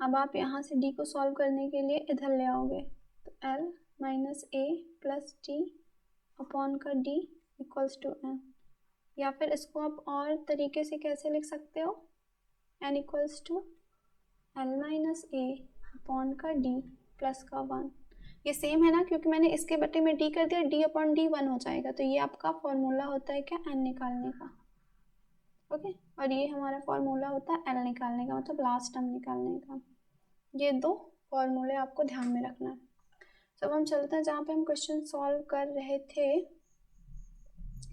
S1: अब आप यहाँ से d को सॉल्व करने के लिए इधर ले आओगे, तो L - A + d अपॉन का d = n। या फिर इसको आप और तरीके से कैसे लिख सकते हो, n = L - A अपॉन का d प्लस का 1। ये सेम है ना, क्योंकि मैंने इसके बटे में d कर दिया, d/d 1 हो जाएगा। तो ये आपका फॉर्मूला होता है क्या, n निकालने का। ओके, और ये हमारा फॉर्मूला होता है L निकालने का, मतलब लास्ट टर्म निकालने का। ये दो फॉर्मूले आपको ध्यान में रखना है। तो अब हम चलते हैं जहाँ पे हम क्वेश्चन सॉल्व कर रहे थे,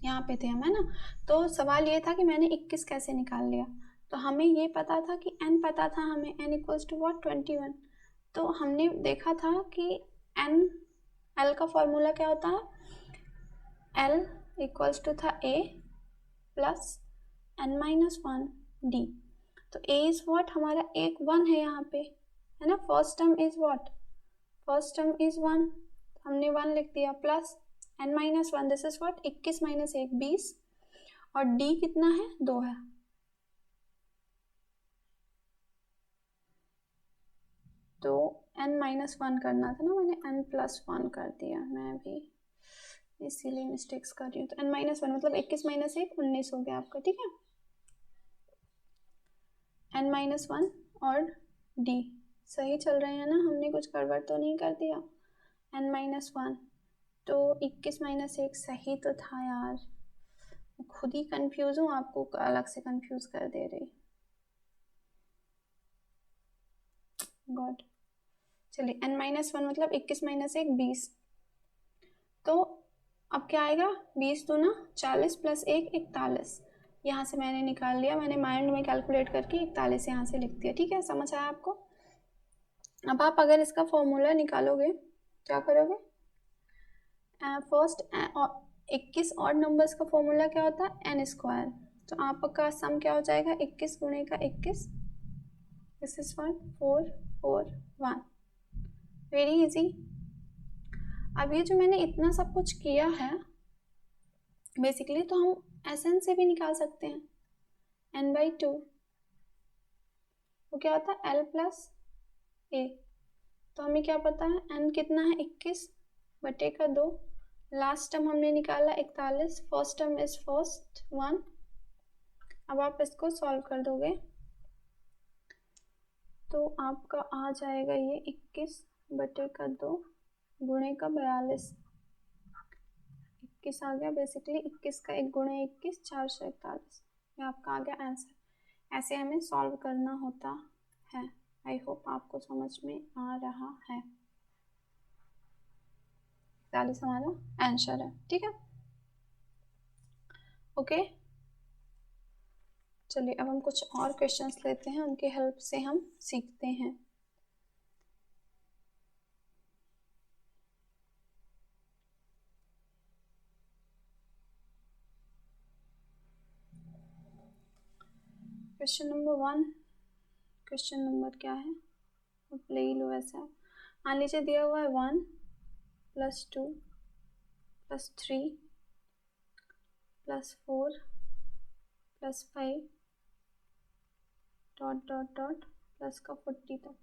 S1: यहाँ पे थे हम, है ना। तो सवाल ये था कि मैंने 21 कैसे निकाल लिया। तो हमें ये पता था कि n पता था हमें, n = 21। तो हमने देखा था कि L का फॉर्मूला क्या होता है, L = था A + n-1 D। तो A इज व्हाट, हमारा एक 1 है यहाँ पे, है ना। First term is what, first term is 1, हमने 1 लिख दिया, plus n-1, this is what, 21 - 1 20, और D कितना है, 2 है। तो n-1 करना था ना, मैंने n+1 कर दिया, मैं भी इसीलिए मिस्टेक्स कर रही हूँ। तो n-1 मतलब 21 - 1 19 हो गया आपका, ठीक है। n-1 और D सही चल रहे हैं ना, हमने कुछ गड़बड़ तो नहीं कर दिया। n-1 तो 21 - 1 सही तो था यार, खुद ही कंफ्यूज हूँ, आपको अलग से कंफ्यूज कर दे रही। गॉड, चलिए n-1 मतलब 21 - 1 20। तो अब क्या आएगा, 20 दूना 40 प्लस 1 41। यहाँ से मैंने निकाल लिया, मैंने माइंड में कैलकुलेट करके 41 यहाँ से लिख दिया। ठीक है, समझ आया आपको। अब आप अगर इसका फॉर्मूला निकालोगे क्या करोगे, फर्स्ट 21 और नंबर्स का फॉर्मूला क्या होता है, n स्क्वायर। तो आपका सम क्या हो जाएगा, 21 गुणे का 21, दिस इज 1 4 4 1। Very easy. अब ये जो मैंने इतना सब कुछ किया है बेसिकली, तो हम SN से भी निकाल सकते हैं, n/2 वो क्या होता है, l प्लस a। तो हमें क्या पता है, n कितना है, 21/2। लास्ट टर्म हमने निकाला 41, फर्स्ट टर्म इज फर्स्ट 1। अब आप इसको सॉल्व कर दोगे तो आपका आ जाएगा ये 21/2 गुणे का 42। 21 आ गया, बेसिकली 21 का 1 गुणे 21 441। ये आपका आ गया आंसर। ऐसे हमें सॉल्व करना होता है। आई होप आपको समझ में आ रहा है। 41 हमारा आंसर है। ठीक है, ओके। चलिए अब हम कुछ और क्वेश्चंस लेते हैं, उनकी हेल्प से हम सीखते हैं। क्वेश्चन नंबर 1, क्वेश्चन नंबर क्या है, ले ही लो वैसे। मान लीजिए दिया हुआ है 1 + 2 + 3 + 4 + 5 ... प्लस का 40 तक।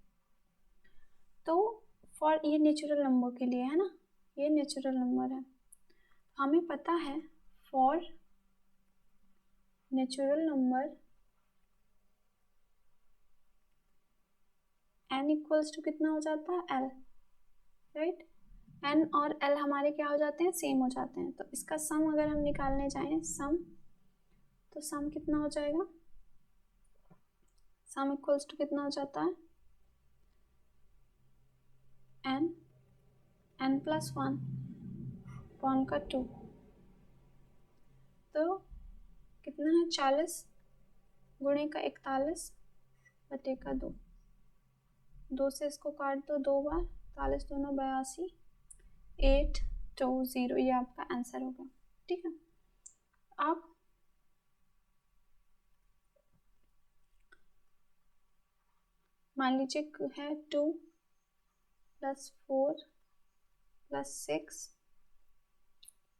S1: तो फॉर ये नेचुरल नंबर के लिए है ना, ये नेचुरल नंबर है। हमें पता है for natural number n equals to कितना हो जाता है, l, राइट। n और l हमारे क्या हो जाते हैं, सेम हो जाते हैं। तो इसका सम अगर हम निकालने जाएं सम, तो सम कितना हो जाएगा, सम इक्वल्स टू कितना हो जाता है, n + 1 अपॉन का 2। तो कितना है, 40 गुणे का 41/2। 2 से इसको काट दो 2 बार, 41 2 82, 820। ये आपका आंसर होगा। ठीक है, आप मान लीजिए है 2 + 4 + 6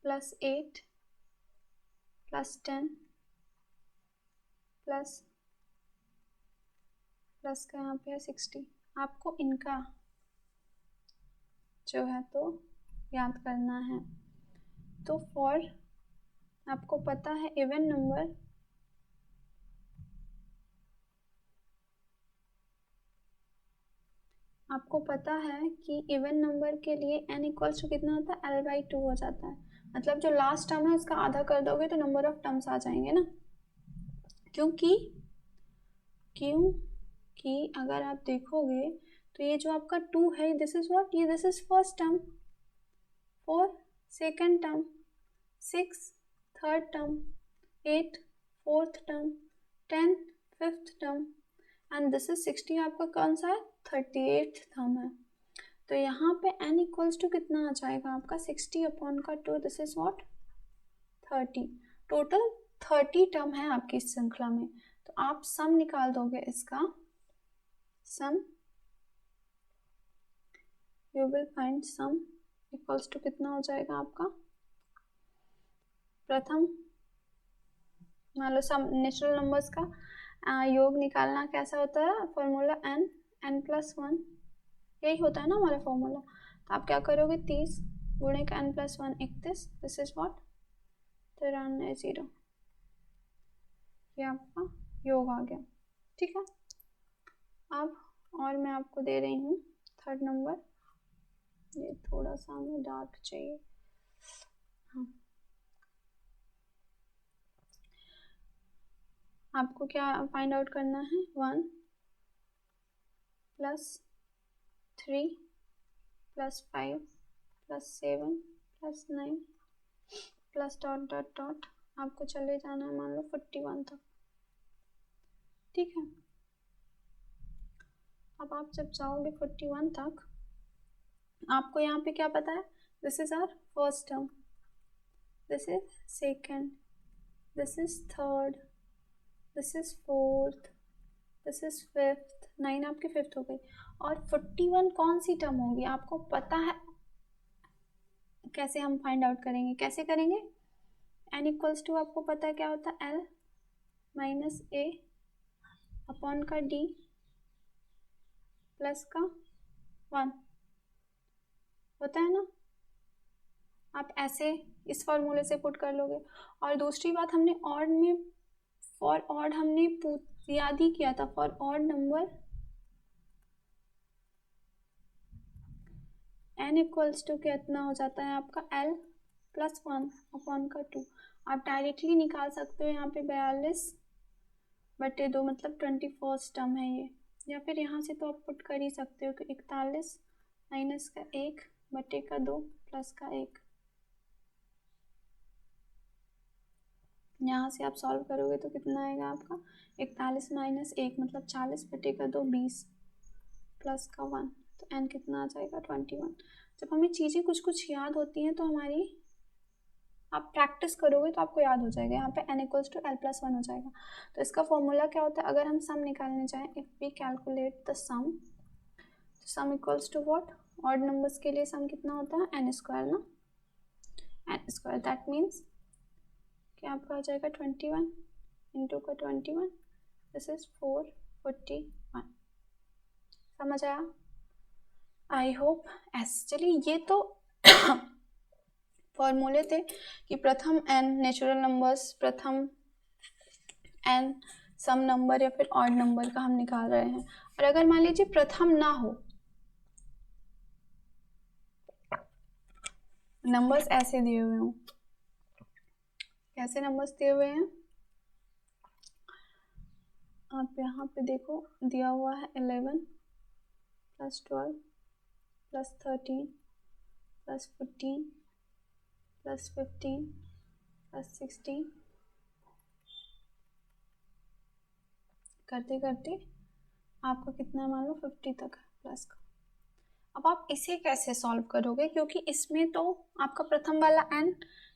S1: + 8 + 10 प्लस का यहाँ पे है 60। आपको इनका जो है तो याद करना है। तो फॉर आपको पता है इवन नंबर, आपको पता है कि इवन नंबर के लिए n इक्वल्स टू कितना होता है, l/2 हो जाता है। मतलब जो लास्ट टर्म है उसका आधा कर दोगे तो नंबर ऑफ टर्म्स आ जाएंगे ना। क्योंकि अगर आप देखोगे तो ये जो आपका 2 है, दिस इज व्हाट, ये this is first term, 4 second term, 6 third term, 8 fourth term, 10 fifth term, and this is 60 आपका कौन सा है, 38th टर्म है। तो यहाँ पे n इक्वल्स टू कितना आ जाएगा आपका, 60 अपॉन का 2, this is what, 30। Total 30 term है आपकी इस श्रृंखला में। तो आप सम निकाल दोगे इसका, sum you will find sum equals to कितना हो जाएगा आपका, प्रथम मान लो सम नेचुरल नंबर्स का योग निकालना कैसा होता है, फॉर्मूला n + 1, यही होता है ना हमारा फॉर्मूला। तो आप क्या करोगे, 30 गुणे का n + 1 31, दिस इज व्हाट, 93 ये आपका योग आ गया। ठीक है, अब और मैं आपको दे रही हूँ थर्ड नंबर, ये थोड़ा सा हमें डार्क चाहिए। हाँ, आपको क्या फाइंड आउट करना है, 1 + 3 + 5 + 7 + 9 प्लस डॉट डॉट डॉट आपको चले जाना है मान लो 41 तक, ठीक है। अब आप जब जाओगे 41 तक, आपको यहाँ पे क्या पता है, this is our first term, this is second, this is third, this is fourth, this is fifth, 9 आपकी फिफ्थ हो गई। और 41 कौन सी टर्म होगी आपको पता है। कैसे हम फाइंड आउट करेंगे, कैसे करेंगे, n इक्वल्स टू आपको पता है क्या होता है, l माइनस a अपॉन का d प्लस का 1 होता है ना। आप ऐसे इस फॉर्मूले से पुट कर लोगे। और दूसरी बात, हमने ऑड में, फॉर ऑड हमने याद ही किया था, for odd number n equals to कितना हो जाता है आपका l प्लस 1 अपॉन का 2। आप डायरेक्टली निकाल सकते हो यहाँ पे 42/2 मतलब 21st टर्म है ये, या फिर यहाँ से तो आप पुट कर ही सकते हो कि 41 माइनस का 1/2 प्लस का 1। यहाँ से आप सॉल्व करोगे तो कितना आएगा आपका, 41 माइनस 1 मतलब 40/2 20 प्लस का 1, तो n कितना आ जाएगा 21। जब हमें चीज़ें कुछ कुछ याद होती हैं तो हमारी, आप प्रैक्टिस करोगे तो आपको याद हो जाएगा। यहाँ पे n equals to l plus 1 हो जाएगा। तो इसका फॉर्मूला क्या होता है, अगर हम सम निकालने जाएं, if we calculate the sum, तो sum equals to what, odd numbers के लिए सम कितना होता है, n स्क्वायर ना, n स्क्वायर, दैट मीन्स कि आपका हो जाएगा 21 इंटू का 21, दिस इज 441। समझ आया, आई होप। ऐसे चलिए, ये तो फॉर्मूले थे कि प्रथम n नेचुरल नंबर्स, प्रथम n सम नंबर या फिर ऑड नंबर का हम निकाल रहे हैं। और अगर मान लीजिए प्रथम ना हो, नंबर्स ऐसे दिए हुए हों, कैसे नंबर्स दिए हुए हैं, आप यहाँ पे देखो दिया हुआ है 11 plus 12 plus 13 plus 14 plus 15 plus 16, करते करते आपका कितना मान लो 50 तक है प्लस का। अब आप इसे कैसे सॉल्व करोगे, क्योंकि इसमें तो आपका प्रथम वाला n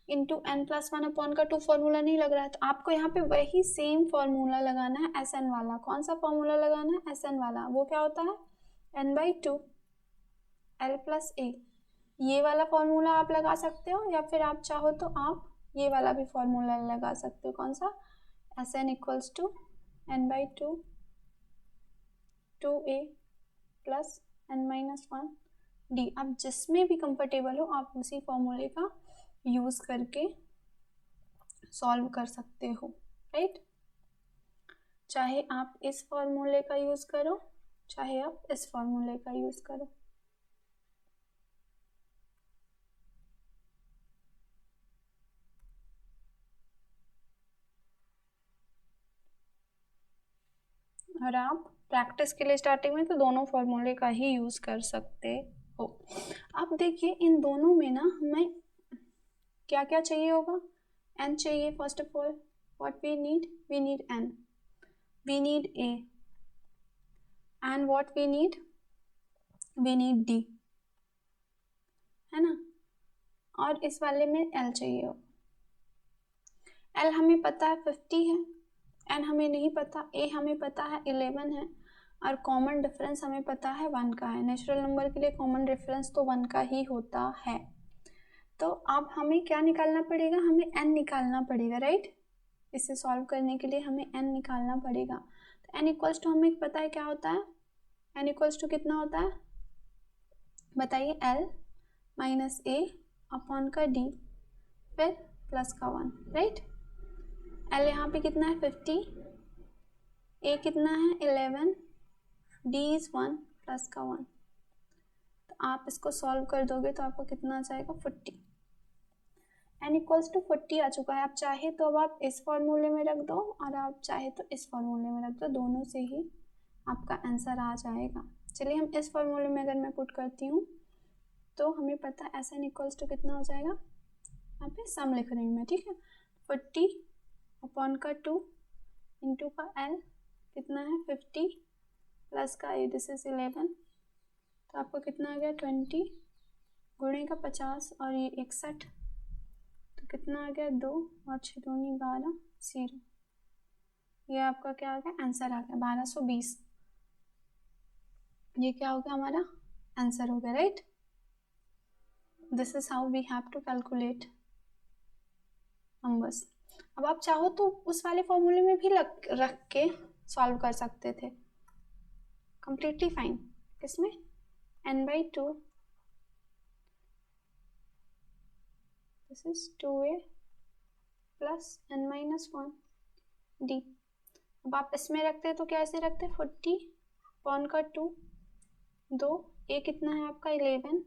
S1: into n plus 1 upon का 2 फॉर्मूला नहीं लग रहा है, तो आपको यहाँ पे वही सेम फॉर्मूला लगाना है Sn वाला। कौन सा फॉर्मूला लगाना है, Sn वाला। वो क्या होता है, n/2 l प्लस a। ये वाला फॉर्मूला आप लगा सकते हो, या फिर आप चाहो तो आप ये वाला भी फॉर्मूला लगा सकते हो। कौन सा, Sn equals to n/2 2a plus n-1 d। आप जिसमें भी कंफर्टेबल हो आप उसी फॉर्मूले का यूज़ करके सॉल्व कर सकते हो, राइट। चाहे आप इस फॉर्मूले का यूज़ करो, चाहे आप इस फॉर्मूले का यूज़ करो। और आप प्रैक्टिस के लिए स्टार्टिंग में तो दोनों फॉर्मूले का ही यूज़ कर सकते हो। अब देखिए इन दोनों में ना हमें क्या क्या चाहिए होगा, n चाहिए first of all, what we need n, we need a, and what we need d, है ना। और इस वाले में l चाहिए हो, l हमें पता है 50 है, n हमें नहीं पता, a हमें पता है 11 है, और कॉमन डिफरेंस हमें पता है 1 का है। नेचुरल नंबर के लिए कॉमन डिफरेंस तो 1 का ही होता है। तो अब हमें क्या निकालना पड़ेगा, हमें n निकालना पड़ेगा, राइट। इसे सॉल्व करने के लिए हमें n निकालना पड़ेगा। तो n इक्वल्स टू हमें पता है क्या होता है, n इक्वल्स टू कितना होता है बताइए, l माइनस a अपॉन का d फिर प्लस का 1, राइट। l यहाँ पे कितना है 50, a कितना है 11, d इज 1 प्लस का 1। तो आप इसको सॉल्व कर दोगे तो आपको कितना आ जाएगा 40। n इक्वल्स टू 40 आ चुका है। आप चाहे तो अब आप इस फॉर्मूले में रख दो, और आप चाहे तो इस फॉर्मूले में रख दो, दोनों से ही आपका आंसर आ जाएगा। चलिए हम इस फॉर्मूले में अगर मैं पुट करती हूँ तो हमें पता है Sn इक्वल्स टू कितना हो जाएगा, यहाँ पे सम लिख रही हूँ मैं, ठीक है। 40 अपॉन का 2 इंटू का L कितना है 50 प्लस का A दिस इज 11, तो आपको कितना आ गया 20 गुणे का 50 और ये 61, तो कितना आ गया 2 और 6 दूनी 12 0। ये आपका क्या आ गया आंसर आ गया 1220। ये क्या हो गया हमारा आंसर हो गया, right. This is how we have to calculate numbers. अब आप चाहो तो उस वाले फॉर्मूले में भी रख के सॉल्व कर सकते थे, कंप्लीटली फाइन। किसमें n/2 this is 2a plus n-1 d। अब आप इसमें रखते तो कैसे रखते 40 अपॉन का 2 2 a कितना है आपका 11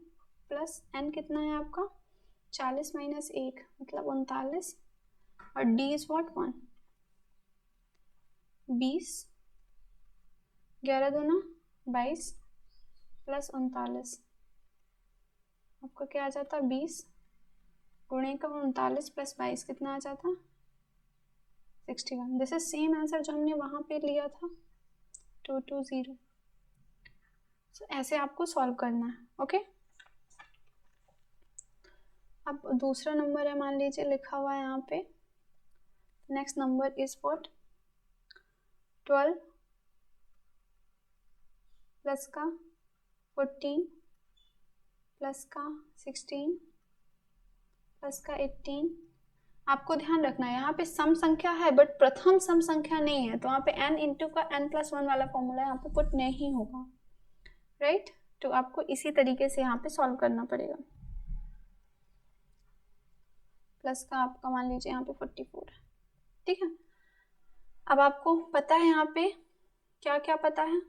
S1: प्लस n कितना है आपका 40 माइनस 1 मतलब 39 और d इज व्हाट 1 20 11 दूना 22 प्लस 39 आपका क्या आ जाता 20 गुणे का 39 प्लस 22 कितना आ जाता 61। दिस इज सेम आंसर जो हमने वहां पे लिया था 220। सो ऐसे आपको सॉल्व करना है, ओके। अब दूसरा नंबर है, मान लीजिए लिखा हुआ है यहाँ पे next number is what 12 plus का 14 प्लस का 16 प्लस का 18। आपको ध्यान रखना है यहाँ पे सम संख्या है बट प्रथम सम संख्या नहीं है, तो यहाँ पे n इंटू का n+1 वाला फॉर्मूला यहाँ पे पुट नहीं होगा, राइट। तो आपको इसी तरीके से यहाँ पे सॉल्व करना पड़ेगा। प्लस का आपका मान लीजिए यहाँ पे 44 है, ठीक है। अब आपको पता है यहाँ पे क्या क्या पता है,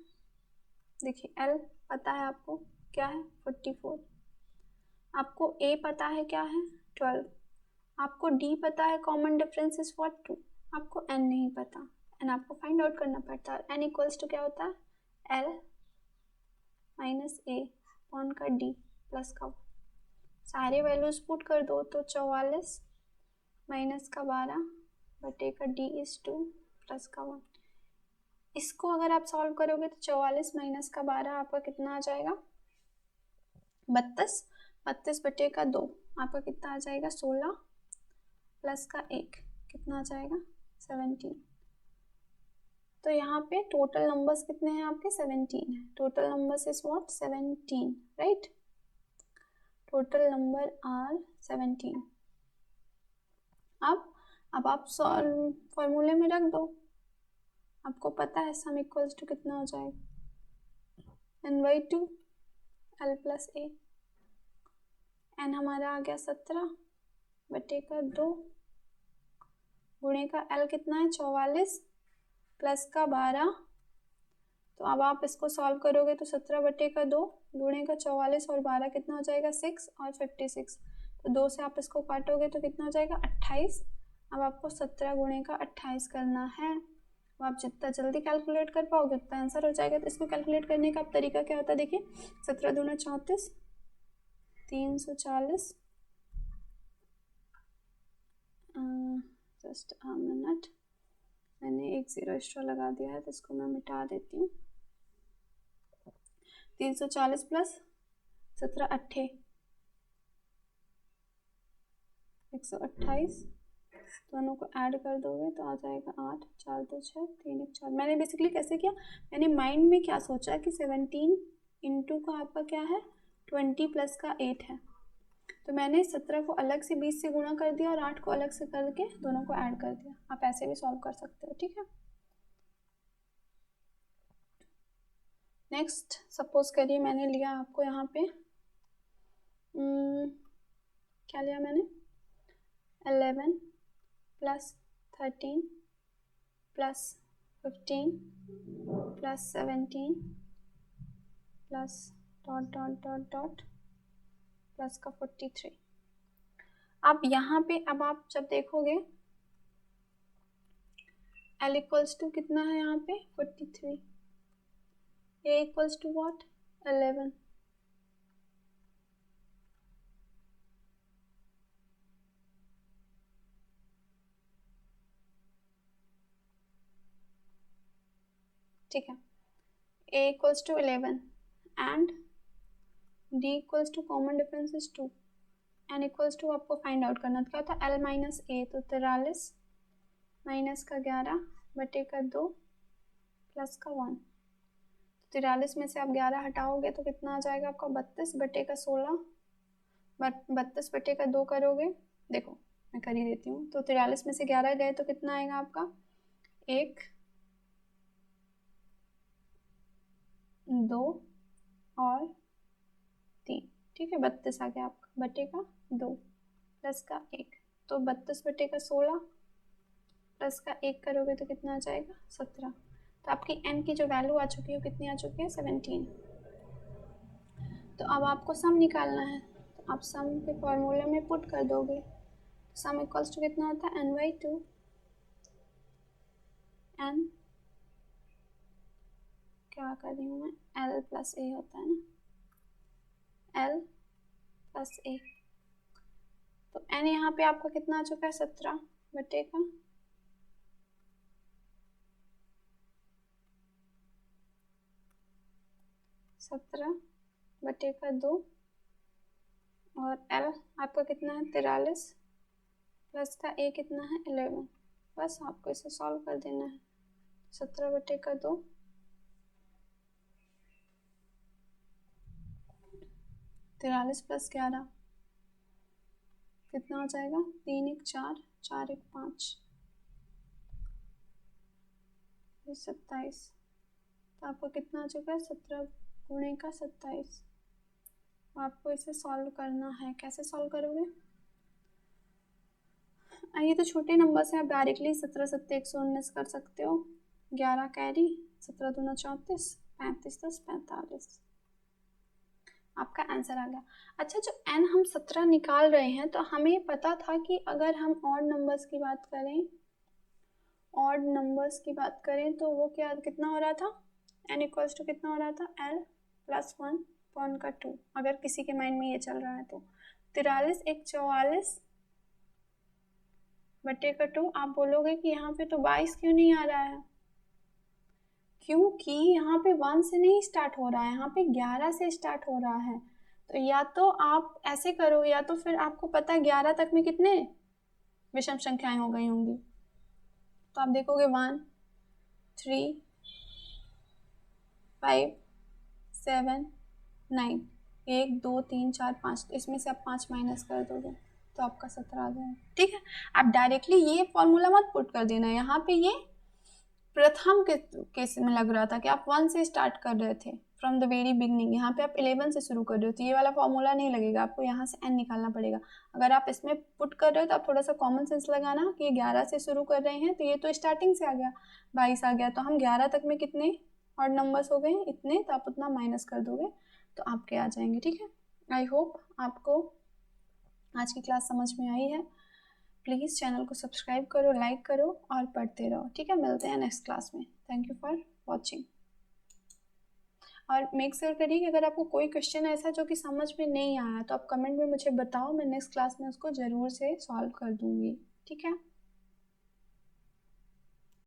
S1: देखिए L पता है आपको क्या है 44, आपको A पता है क्या है 12, आपको D पता है कॉमन डिफरेंस इज व्हाट 2, आपको N नहीं पता, N आपको फाइंड आउट करना पड़ता है। N इक्वल्स टू क्या होता है L माइनस A अपॉन का D प्लस का, सारे वैल्यूज पुट कर दो तो 44 माइनस का 12 बटे का D इज 2 प्लस का 1। इसको अगर आप सॉल्व करोगे तो 44 माइनस का 12 आपका कितना आ जाएगा 32, 32 बटे का 2 आपका कितना आ जाएगा 16 प्लस का 1 कितना आ जाएगा 17। तो यहाँ पे टोटल नंबर्स कितने हैं आपके 17 है, total numbers is what 17, right. Total number are 17। अब आप सॉल्व फॉर्मूले में रख दो, आपको पता है सम इक्वल्स टू कितना हो जाएगा n/2 L plus A। n हमारा आ गया 17 बटे का 2 गुणे का L कितना है 44 प्लस का 12। तो अब आप इसको सॉल्व करोगे तो 17 बटे का 2 गुणे का 44 और 12 कितना हो जाएगा 6 और 56, तो 2 से आप इसको काटोगे तो कितना हो जाएगा 28। अब आपको 17 गुणे का 28 करना है, तो आप जितना जल्दी कैलकुलेट कर पाओगे उतना आंसर हो जाएगा। तो इसको कैलकुलेट करने का तरीका क्या होता है, देखिए 17 दूना 34 340, जस्ट अ मिनट, मैंने एक 0 एक्स्ट्रा लगा दिया है तो इसको मैं मिटा देती हूँ। 340 प्लस 17 8 128, दोनों को ऐड कर दोगे तो आ जाएगा 8 4 2 6 3 1 4। मैंने बेसिकली कैसे किया, मैंने माइंड में क्या सोचा कि 17 इंटू का आपका क्या है 20 प्लस का 8 है, तो मैंने 17 को अलग से 20 से गुणा कर दिया और 8 को अलग से करके दोनों को ऐड कर दिया। आप ऐसे भी सॉल्व कर सकते हो, ठीक है। नेक्स्ट सपोज करिए मैंने लिया आपको यहाँ पे क्या लिया मैंने 11 plus 13 plus 15 plus 17 plus dot dot dot dot plus का 43। अब यहाँ पे अब आप जब देखोगे L इक्वल्स टू कितना है यहाँ पे 43, A इक्वल्स टू व्हाट 11, ठीक है। a equals to 11 and d equals to common difference is 2 n equals to आपको फाइंड आउट करना क्या होता है l माइनस a, तो 43 माइनस का 11 बटे का 2 प्लस का 1। 43 में से आप 11 हटाओगे तो कितना आ जाएगा आपका 32 बटे का 16, 32 बटे का 2 करोगे, देखो मैं कर ही देती हूँ। तो 43 में से 11 गए तो कितना आएगा आपका 1 2 और 3, ठीक है। 32 आ गया आपका बटे का 2 प्लस का 1, तो 32 बटे का 16 प्लस का 1 करोगे तो कितना आ जाएगा 17। तो आपकी n की जो वैल्यू आ चुकी है वो कितनी आ चुकी है 17। तो अब आपको सम निकालना है, तो आप सम के फॉर्मूले में पुट कर दोगे। सम इक्वल्स टू कितना होता है n/2, n क्या कर रही हूँ मैं, l प्लस a होता है ना, l प्लस a। तो n यहाँ पे आपका कितना आ चुका है 17 बटे का 17 बटे का 2 और l आपका कितना है 43 प्लस का a कितना है 11। बस आपको इसे सॉल्व कर देना है। 17 बटे का 2 43 प्लस 11 कितना हो जाएगा 3 1 4 4 1 5 27। तो आपको कितना आ चुका है 17 गुणे का 27। आपको इसे सॉल्व करना है। कैसे सॉल्व करोगे, ये तो छोटे नंबर से आप डायरेक्टली 17 7 119 कर सकते हो। 11 कैरी, 17 दूना 34, 35 10 45, आपका आंसर आ गया। अच्छा, जो n हम 17 निकाल रहे हैं तो हमें पता था कि अगर हम ऑड नंबर्स की बात करें तो वो कितना हो रहा था, n इक्वल्स टू कितना हो रहा था l प्लस 1 पॉन का 2। अगर किसी के माइंड में ये चल रहा है तो 43 1 44 बटे का 2। आप बोलोगे कि यहाँ पे तो 22 क्यों नहीं आ रहा है, क्योंकि यहाँ पे 1 से नहीं स्टार्ट हो रहा है, यहाँ पे 11 से स्टार्ट हो रहा है। तो या तो आप ऐसे करो, या तो फिर आपको पता है 11 तक में कितने विषम संख्याएं हो गई होंगी। तो आप देखोगे 1 3 5 7 9, 1 2 3 4 5, तो इसमें से आप 5 माइनस कर दोगे तो आपका 17 आ जाएगा। ठीक है, आप डायरेक्टली ये फॉर्मूला मत पुट कर देना। यहाँ पे ये प्रथम के केस में लग रहा था कि आप 1 से स्टार्ट कर रहे थे फ्रॉम द वेरी बिगनिंग, यहाँ पे आप 11 से शुरू कर रहे हो, तो ये वाला फॉर्मूला नहीं लगेगा, आपको यहाँ से n निकालना पड़ेगा। अगर आप इसमें पुट कर रहे हो तो आप थोड़ा सा कॉमन सेंस लगाना कि 11 से शुरू कर रहे हैं, तो ये तो स्टार्टिंग से आ गया 22 आ गया, तो हम 11 तक में कितने ऑड नंबर्स हो गए इतने, तो आप उतना माइनस कर दोगे तो आपके आ जाएंगे। ठीक है, आई होप आपको आज की क्लास समझ में आई है। प्लीज़ चैनल को सब्सक्राइब करो, लाइक करो और पढ़ते रहो। ठीक है, मिलते हैं नेक्स्ट क्लास में। Thank you for watching. और मेक श्योर करिए कि अगर आपको कोई क्वेश्चन ऐसा जो कि समझ में नहीं आया तो आप कमेंट में मुझे बताओ, मैं नेक्स्ट क्लास में उसको ज़रूर से सॉल्व कर दूँगी। ठीक है।